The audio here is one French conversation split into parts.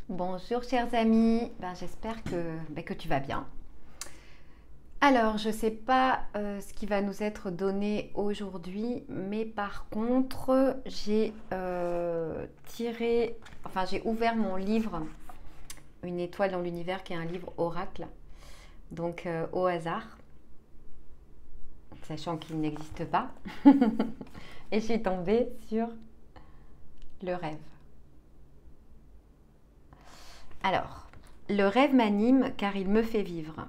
Bonjour chers amis, j'espère que tu vas bien. Alors, je ne sais pas ce qui va nous être donné aujourd'hui, mais par contre, j'ai ouvert mon livre, Une étoile dans l'univers, qui est un livre oracle, donc au hasard, sachant qu'il n'existe pas. Et je suis tombée sur le rêve. Alors, le rêve m'anime car il me fait vivre.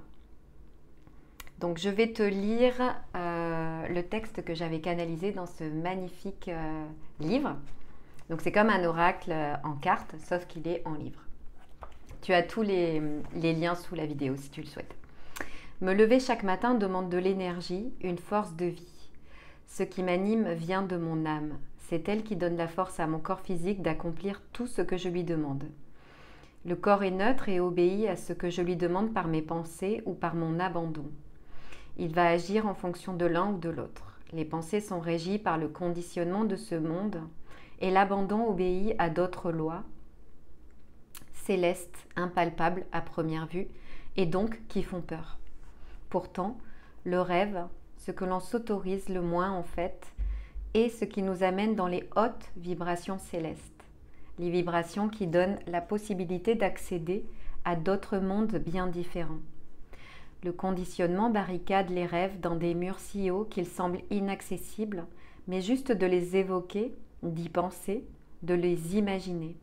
Donc je vais te lire le texte que j'avais canalisé dans ce magnifique livre. Donc c'est comme un oracle en carte, sauf qu'il est en livre. Tu as tous les liens sous la vidéo si tu le souhaites. Me lever chaque matin demande de l'énergie, une force de vie. Ce qui m'anime vient de mon âme. C'est elle qui donne la force à mon corps physique d'accomplir tout ce que je lui demande. Le corps est neutre et obéit à ce que je lui demande par mes pensées ou par mon abandon. Il va agir en fonction de l'un ou de l'autre. Les pensées sont régies par le conditionnement de ce monde et l'abandon obéit à d'autres lois célestes, impalpables à première vue et donc qui font peur. Pourtant, le rêve, ce que l'on s'autorise le moins en fait, est ce qui nous amène dans les hautes vibrations célestes. Les vibrations qui donnent la possibilité d'accéder à d'autres mondes bien différents. Le conditionnement barricade les rêves dans des murs si hauts qu'ils semblent inaccessibles, mais juste de les évoquer, d'y penser, de les imaginer.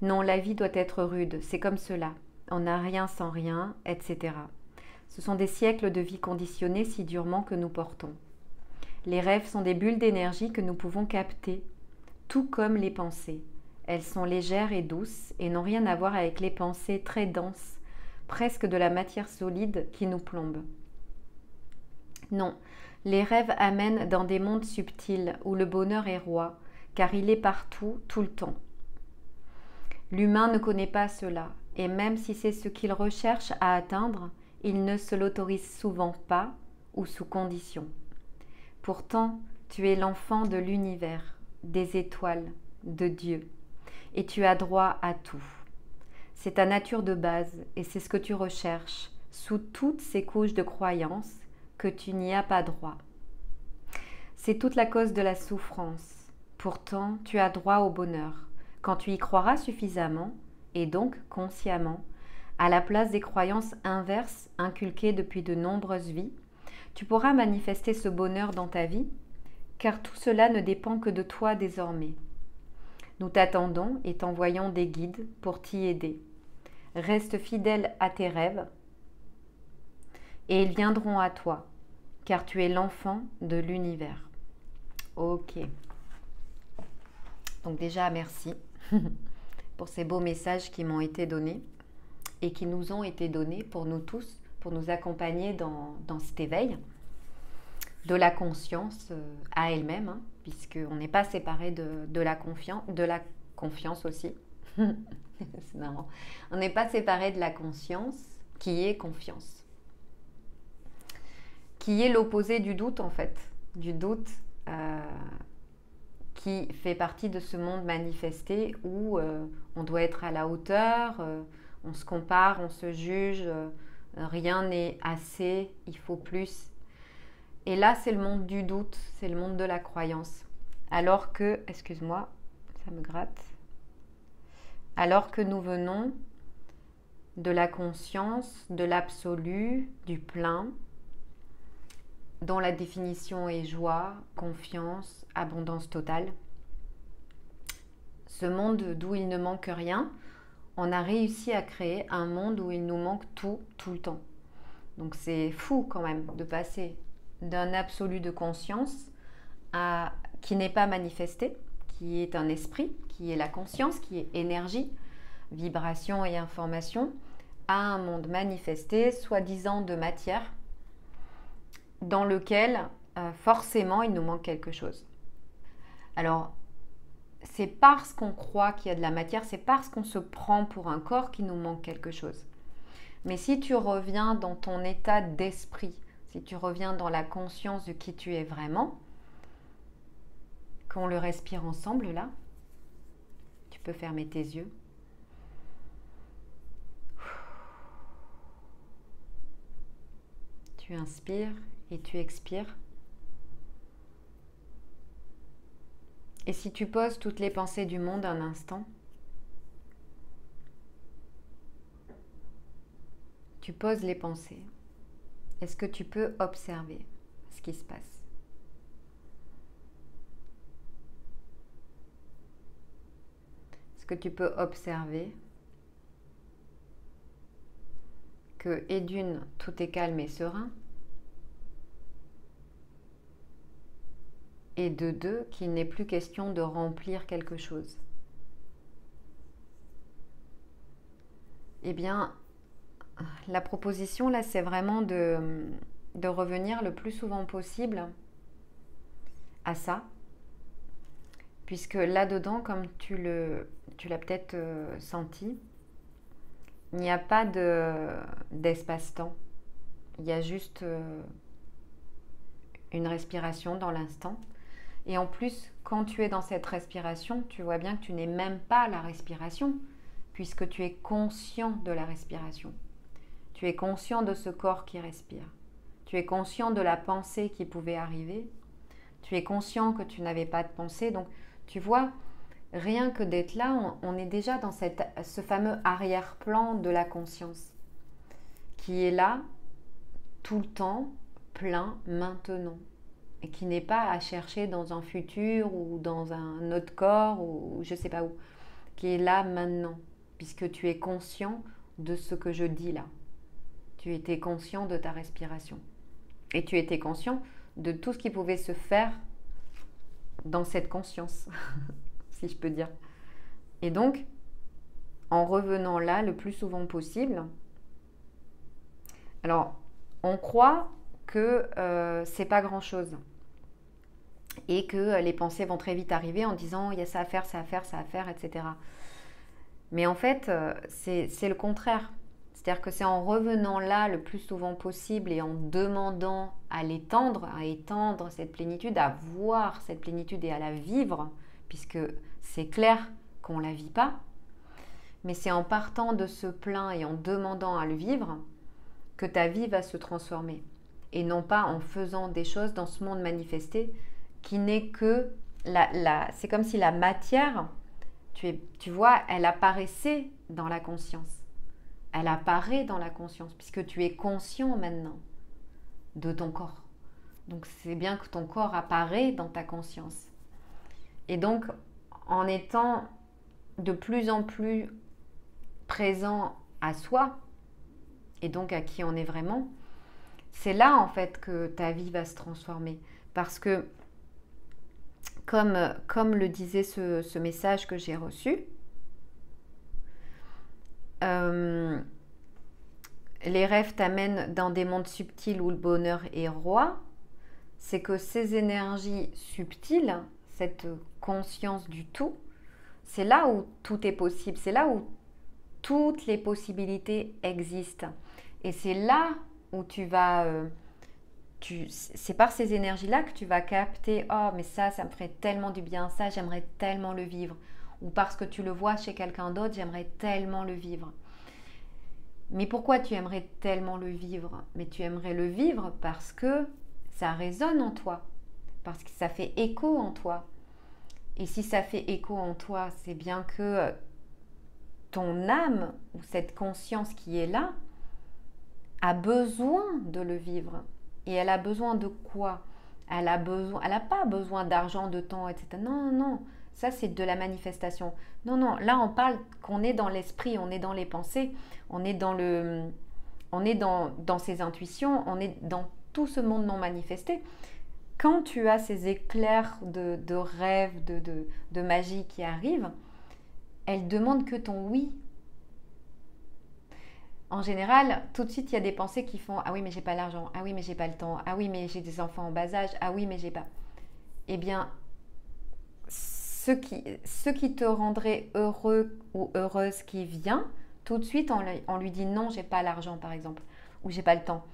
Non, la vie doit être rude, c'est comme cela. On n'a rien sans rien, etc. Ce sont des siècles de vie conditionnée si durement que nous portons. Les rêves sont des bulles d'énergie que nous pouvons capter, tout comme les pensées. Elles sont légères et douces et n'ont rien à voir avec les pensées très denses, presque de la matière solide qui nous plombe. Non, les rêves amènent dans des mondes subtils où le bonheur est roi, car il est partout, tout le temps. L'humain ne connaît pas cela, et même si c'est ce qu'il recherche à atteindre, il ne se l'autorise souvent pas ou sous condition. Pourtant, tu es l'enfant de l'univers, des étoiles, de Dieu, et tu as droit à tout. C'est ta nature de base et c'est ce que tu recherches sous toutes ces couches de croyances que tu n'y as pas droit. C'est toute la cause de la souffrance. Pourtant, tu as droit au bonheur quand tu y croiras suffisamment et donc consciemment, à la place des croyances inverses inculquées depuis de nombreuses vies, tu pourras manifester ce bonheur dans ta vie car tout cela ne dépend que de toi désormais. Nous t'attendons et t'envoyons des guides pour t'y aider. Reste fidèle à tes rêves et ils viendront à toi, car tu es l'enfant de l'univers. Ok. Donc déjà, merci pour ces beaux messages qui m'ont été donnés et qui nous ont été donnés pour nous tous, pour nous accompagner dans cet éveil de la conscience à elle-même, hein, puisqu'on n'est pas séparé de la confiance aussi. C'est marrant. On n'est pas séparé de la conscience qui est confiance. Qui est l'opposé du doute en fait. Du doute qui fait partie de ce monde manifesté où on doit être à la hauteur, on se compare, on se juge, rien n'est assez, il faut plus. Et là, c'est le monde du doute, c'est le monde de la croyance. Alors que, excuse-moi, ça me gratte. Alors que nous venons de la conscience, de l'absolu, du plein, dont la définition est joie, confiance, abondance totale. Ce monde d'où il ne manque rien, on a réussi à créer un monde où il nous manque tout, tout le temps. Donc c'est fou quand même de passer d'un absolu de conscience qui n'est pas manifesté, qui est un esprit, qui est la conscience, qui est énergie, vibration et information, à un monde manifesté, soi-disant de matière, dans lequel forcément il nous manque quelque chose. Alors, c'est parce qu'on croit qu'il y a de la matière, c'est parce qu'on se prend pour un corps qu'il nous manque quelque chose. Mais si tu reviens dans ton état d'esprit, si tu reviens dans la conscience de qui tu es vraiment, qu'on le respire ensemble là, tu peux fermer tes yeux. Tu inspires et tu expires. Et si tu poses toutes les pensées du monde un instant, tu poses les pensées. Est-ce que tu peux observer ce qui se passe? Est-ce que tu peux observer que, et d'une, tout est calme et serein, et de deux, qu'il n'est plus question de remplir quelque chose? Eh bien, la proposition là, c'est vraiment de revenir le plus souvent possible à ça, puisque là-dedans, comme tu l'as peut-être senti, il n'y a pas d'espace-temps. Il y a juste une respiration dans l'instant. Et en plus, quand tu es dans cette respiration, tu vois bien que tu n'es même pas la respiration, puisque tu es conscient de la respiration. Tu es conscient de ce corps qui respire. Tu es conscient de la pensée qui pouvait arriver. Tu es conscient que tu n'avais pas de pensée. Donc, tu vois, rien que d'être là, on est déjà dans ce fameux arrière-plan de la conscience, qui est là, tout le temps, plein, maintenant, et qui n'est pas à chercher dans un futur ou dans un autre corps ou je ne sais pas où, qui est là maintenant, puisque tu es conscient de ce que je dis là. Tu étais conscient de ta respiration. Et tu étais conscient de tout ce qui pouvait se faire dans cette conscience, si je peux dire. Et donc, en revenant là le plus souvent possible, alors, on croit que c'est pas grand-chose et que les pensées vont très vite arriver en disant il y a ça à faire, ça à faire, ça à faire, etc. Mais en fait, c'est le contraire. C'est-à-dire que c'est en revenant là le plus souvent possible et en demandant à l'étendre, à étendre cette plénitude, à voir cette plénitude et à la vivre, puisque c'est clair qu'on ne la vit pas, mais c'est en partant de ce plein et en demandant à le vivre que ta vie va se transformer. Et non pas en faisant des choses dans ce monde manifesté qui n'est que c'est comme si la matière, tu vois, elle apparaissait dans la conscience. Elle apparaît dans la conscience, puisque tu es conscient maintenant de ton corps. Donc c'est bien que ton corps apparaît dans ta conscience. Et donc, en étant de plus en plus présent à soi, et donc à qui on est vraiment, c'est là en fait que ta vie va se transformer. Parce que, comme le disait ce message que j'ai reçu, les rêves t'amènent dans des mondes subtils où le bonheur est roi. C'est que ces énergies subtiles, cette conscience du tout, c'est là où tout est possible, c'est là où toutes les possibilités existent. Et c'est là où tu vas... c'est par ces énergies-là que tu vas capter « Oh, mais ça me ferait tellement du bien, ça, j'aimerais tellement le vivre. » Ou parce que tu le vois chez quelqu'un d'autre, j'aimerais tellement le vivre. Mais pourquoi tu aimerais tellement le vivre? Mais tu aimerais le vivre parce que ça résonne en toi, parce que ça fait écho en toi. Et si ça fait écho en toi, c'est bien que ton âme, ou cette conscience qui est là, a besoin de le vivre. Et elle a besoin de quoi? Elle n'a pas besoin d'argent, de temps, etc. Non, non, ça c'est de la manifestation. Non, non, là on parle qu'on est dans l'esprit, on est dans les pensées, on est dans ses intuitions, on est dans tout ce monde non manifesté. Quand tu as ces éclairs de rêve, de magie qui arrivent, elles demandent que ton oui. En général, tout de suite, il y a des pensées qui font « Ah oui, mais j'ai pas l'argent. Ah oui, mais j'ai pas le temps. Ah oui, mais j'ai des enfants en bas âge. Ah oui, mais j'ai pas... » Eh bien, ce qui te rendrait heureux ou heureuse qui vient, tout de suite, on lui dit « Non, j'ai pas l'argent, par exemple. » Ou « J'ai pas le temps. »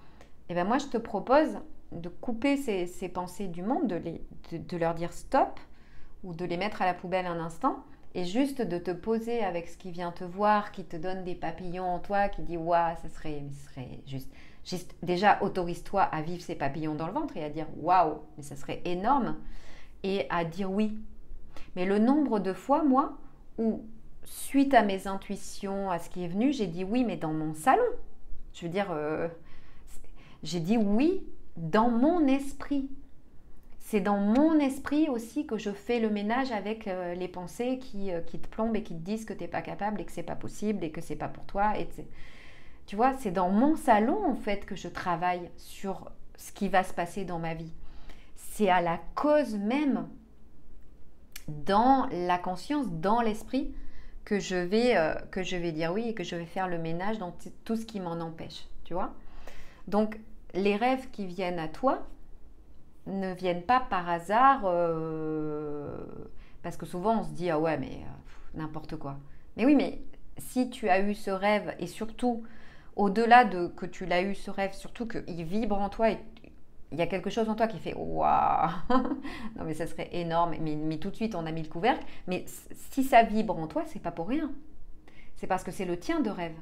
Eh bien, moi, je te propose de couper ces pensées du monde, de leur dire « Stop » ou de les mettre à la poubelle un instant. Et juste de te poser avec ce qui vient te voir, qui te donne des papillons en toi, qui dit « Waouh, ce serait juste Déjà, autorise-toi à vivre ces papillons dans le ventre et à dire waouh, mais ça serait énorme, et à dire oui. Mais le nombre de fois, moi, où suite à mes intuitions, à ce qui est venu, j'ai dit oui, mais dans mon salon. Je veux dire, j'ai dit oui dans mon esprit. C'est dans mon esprit aussi que je fais le ménage avec les pensées qui te plombent et qui te disent que tu n'es pas capable et que c'est pas possible et que c'est pas pour toi. Tu vois, c'est dans mon salon en fait que je travaille sur ce qui va se passer dans ma vie. C'est à la cause même, dans la conscience, dans l'esprit, que je vais dire oui et que je vais faire le ménage dans tout ce qui m'en empêche. Tu vois? Donc, les rêves qui viennent à toi, ne viennent pas par hasard, parce que souvent on se dit ah ouais mais n'importe quoi. Mais oui, mais si tu as eu ce rêve, et surtout au-delà de que tu l'as eu ce rêve, surtout qu'il vibre en toi et il y a quelque chose en toi qui fait waouh, non mais ça serait énorme, mais tout de suite on a mis le couvercle. Mais si ça vibre en toi, c'est pas pour rien, c'est parce que c'est le tien de rêve.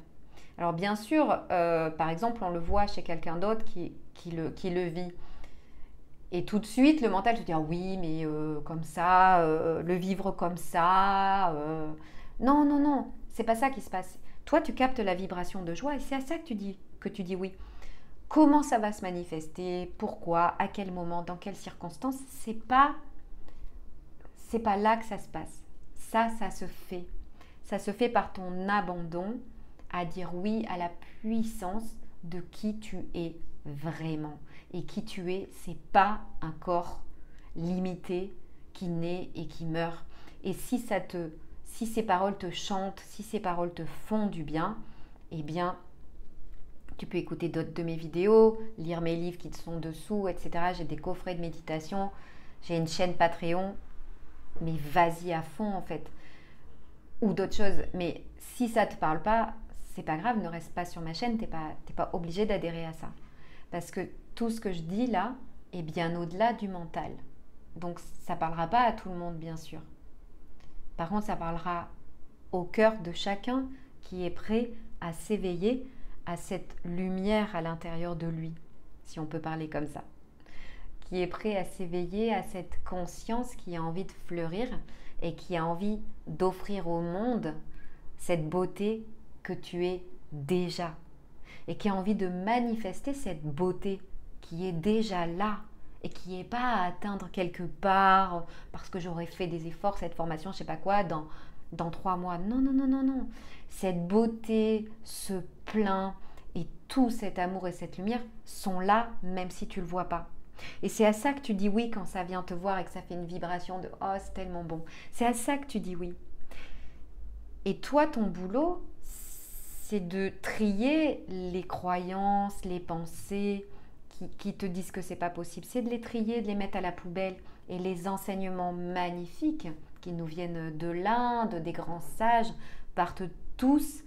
Alors bien sûr, par exemple on le voit chez quelqu'un d'autre qui le vit. Et tout de suite, le mental te dit ah oui, mais comme ça, le vivre comme ça. Non, non, non, c'est pas ça qui se passe. Toi, tu captes la vibration de joie et c'est à ça que tu dis oui. Comment ça va se manifester? Pourquoi? À quel moment? Dans quelles circonstances? C'est pas là que ça se passe. Ça se fait. Ça se fait par ton abandon à dire oui à la puissance de qui tu es vraiment. Et qui tu es, c'est pas un corps limité qui naît et qui meurt. Et si ces paroles te chantent, si ces paroles te font du bien, eh bien, tu peux écouter d'autres de mes vidéos, lire mes livres qui sont dessous, etc. J'ai des coffrets de méditation, j'ai une chaîne Patreon, mais vas-y à fond en fait. Ou d'autres choses. Mais si ça ne te parle pas, c'est pas grave, ne reste pas sur ma chaîne, t'es pas obligé d'adhérer à ça. Parce que tout ce que je dis là est bien au-delà du mental. Donc ça ne parlera pas à tout le monde, bien sûr. Par contre, ça parlera au cœur de chacun qui est prêt à s'éveiller à cette lumière à l'intérieur de lui, si on peut parler comme ça. Qui est prêt à s'éveiller à cette conscience qui a envie de fleurir et qui a envie d'offrir au monde cette beauté que tu es déjà. Et qui a envie de manifester cette beauté qui est déjà là et qui n'est pas à atteindre quelque part parce que j'aurais fait des efforts, cette formation, je ne sais pas quoi, dans 3 mois. Non, non, non, non, non. Cette beauté, ce plein et tout cet amour et cette lumière sont là même si tu ne le vois pas. Et c'est à ça que tu dis oui quand ça vient te voir et que ça fait une vibration de « Oh, c'est tellement bon ». C'est à ça que tu dis oui. Et toi, ton boulot, c'est de trier les croyances, les pensées qui te disent que c'est pas possible. C'est de les trier, de les mettre à la poubelle. Et les enseignements magnifiques qui nous viennent de l'Inde, des grands sages, partent tous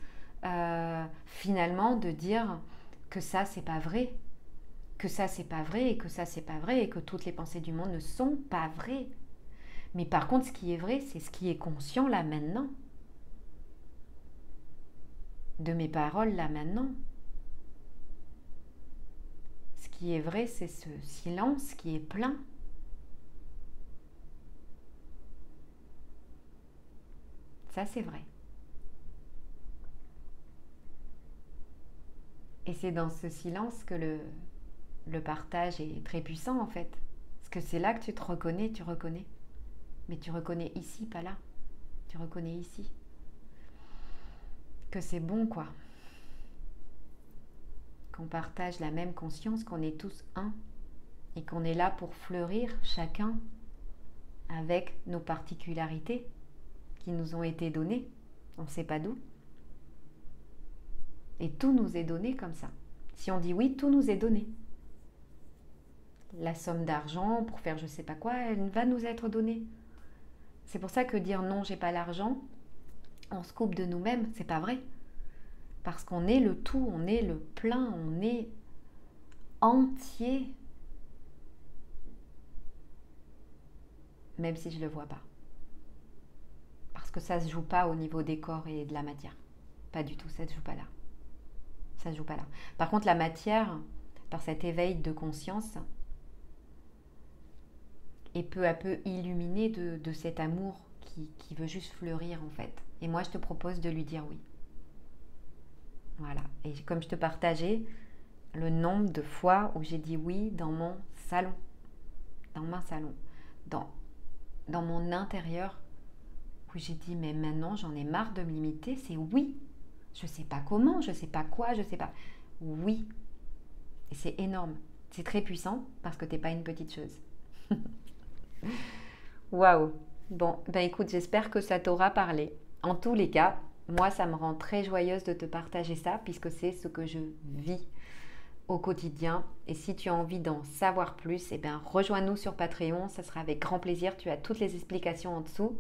finalement de dire que ça, c'est pas vrai. Que ça, c'est pas vrai et que ça, c'est pas vrai et que toutes les pensées du monde ne sont pas vraies. Mais par contre, ce qui est vrai, c'est ce qui est conscient là maintenant. De mes paroles là maintenant. Ce qui est vrai, c'est ce silence qui est plein. Ça, c'est vrai. Et c'est dans ce silence que le partage est très puissant en fait. Parce que c'est là que tu te reconnais, tu reconnais. Mais tu reconnais ici, pas là. Tu reconnais ici. Que c'est bon quoi. Qu'on partage la même conscience, qu'on est tous un. Et qu'on est là pour fleurir chacun avec nos particularités qui nous ont été données. On ne sait pas d'où. Et tout nous est donné comme ça. Si on dit oui, tout nous est donné. La somme d'argent pour faire je ne sais pas quoi, elle va nous être donnée. C'est pour ça que dire non, j'ai pas l'argent, on se coupe de nous-mêmes, c'est pas vrai. Parce qu'on est le tout, on est le plein, on est entier. Même si je ne le vois pas. Parce que ça ne se joue pas au niveau des corps et de la matière. Pas du tout, ça ne se joue pas là. Ça ne joue pas là. Par contre, la matière, par cet éveil de conscience, est peu à peu illuminée de cet amour qui veut juste fleurir en fait. Et moi, je te propose de lui dire oui. Voilà. Et comme je te partageais, le nombre de fois où j'ai dit oui dans mon salon, dans mon intérieur, où j'ai dit mais maintenant j'en ai marre de me limiter, c'est oui. Je sais pas comment, je sais pas quoi, je sais pas. Oui. Et c'est énorme. C'est très puissant parce que t'es pas une petite chose. Waouh. Bon, ben écoute, j'espère que ça t'aura parlé. En tous les cas, moi ça me rend très joyeuse de te partager ça puisque c'est ce que je vis au quotidien. Et si tu as envie d'en savoir plus, eh bien, rejoins-nous sur Patreon, ça sera avec grand plaisir. Tu as toutes les explications en dessous.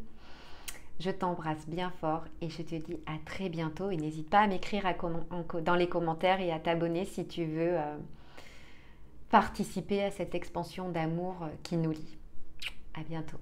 Je t'embrasse bien fort et je te dis à très bientôt. Et n'hésite pas à m'écrire dans les commentaires et à t'abonner si tu veux participer à cette expansion d'amour qui nous lie. À bientôt.